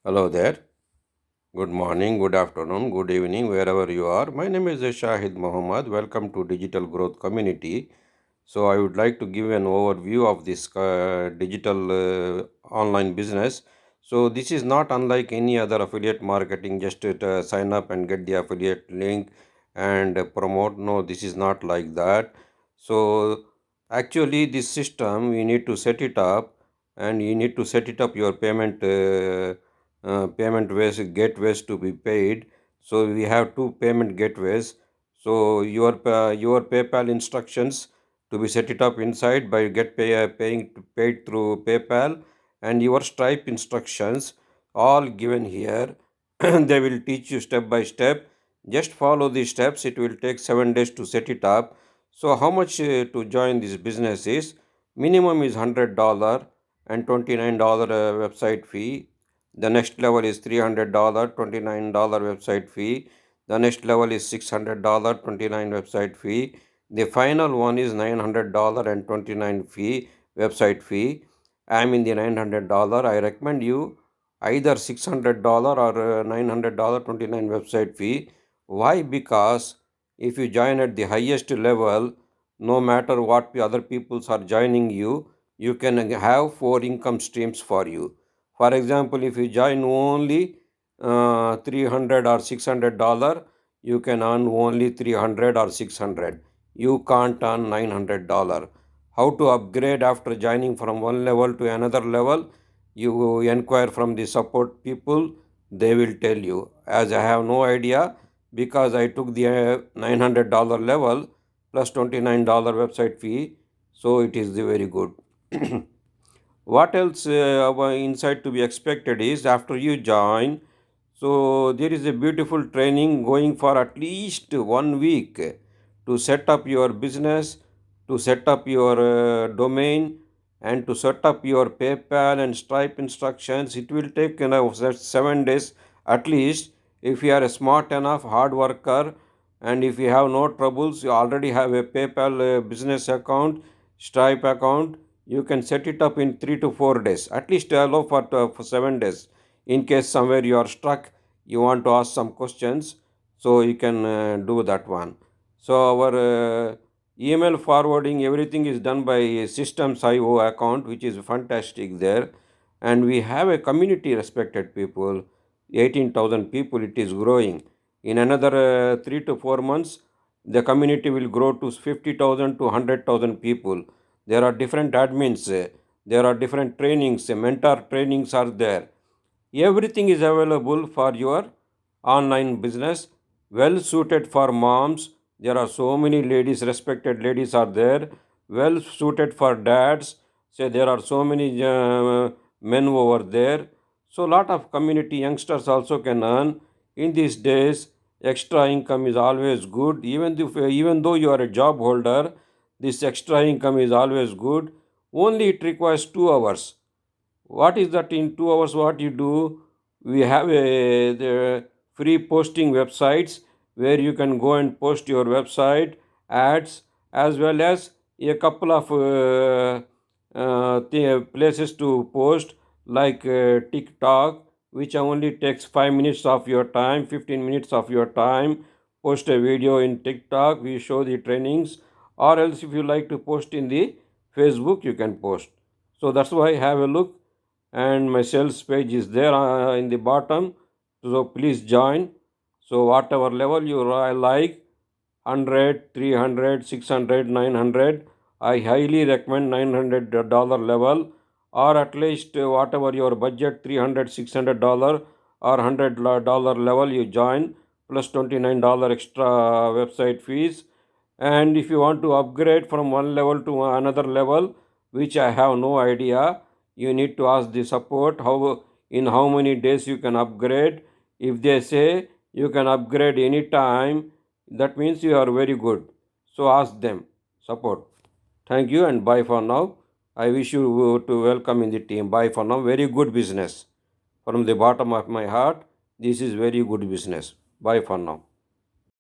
Hello there. Good morning, good afternoon, good evening, wherever you are. My name is Shahid Mohammed. Welcome to Digital Growth Community. So, I would like to give an overview of this digital online business. So, this is not unlike any other affiliate marketing, just to sign up and get the affiliate link and promote. No, this is not like that. So, actually, this system you need to set it up, and you need to set it up your payment ways gateways to be paid. So we have two payment gateways. So your PayPal instructions to be set it up inside by paying paid through PayPal, and your Stripe instructions all given here. They will teach you step by step. Just follow these steps. It will take 7 days to set it up. So how much to join this business is minimum is $100 and $29 website fee. The next level is $300, $29 website fee. The next level is $600, 29 website fee. The final one is $900 and 29 fee website fee. I am in the $900. I recommend you either $600 or $900 29 website fee. Why? Because if you join at the highest level, no matter what other peoples are joining you, you can have four income streams for you. For example, if you join only 300 or $600, you can earn only 300 or 600. You can't earn $900. How to upgrade after joining from one level to another level? You inquire from the support people, they will tell you. As I have no idea, because I took the $900 level plus $29 website fee, so it is the very good. What else our insight to be expected is after you join, so there is a beautiful training going for at least 1 week to set up your business, to set up your domain, and to set up your PayPal and Stripe instructions. It will take 7 days at least. If you are a smart enough hard worker, and if you have no troubles, you already have a PayPal business account, Stripe account, you can set it up in 3 to 4 days. At least allow for 7 days. In case somewhere you are stuck, you want to ask some questions, so you can do that one. So our email forwarding, everything is done by Systems IO account, which is fantastic there. And we have a community, respected people, 18,000 people. It is growing. In another 3 to 4 months, the community will grow to 50,000 to 100,000 people. There are different admins, there are different trainings, mentor trainings are there. Everything is available for your online business, well suited for moms. There are so many ladies, respected ladies are there, well suited for dads. Say there are so many men over there. So lot of community youngsters also can earn. In these days, extra income is always good. Even though you are a job holder, this extra income is always good. Only it requires 2 hours. What is that? In 2 hours what you do? We have the free posting websites where you can go and post your website ads, as well as a couple of places to post, like TikTok, which only takes 5 minutes of your time, 15 minutes of your time. Post a video in TikTok, we show the trainings. Or else if you like to post in the Facebook, you can post. So that's why have a look, and my sales page is there in the bottom. So please join. So whatever level you like, 100, 300, 600, 900, I highly recommend $900 level, or at least whatever your budget, 300, $600 or $100 level you join, plus $29 extra website fees. And if you want to upgrade from one level to another level, which I have no idea, you need to ask the support how many days you can upgrade. If they say you can upgrade anytime, that means you are very good. So ask them support. Thank you and bye for now. I wish you to welcome in the team. Bye for now. Very good business. From the bottom of my heart, this is very good business. Bye for now.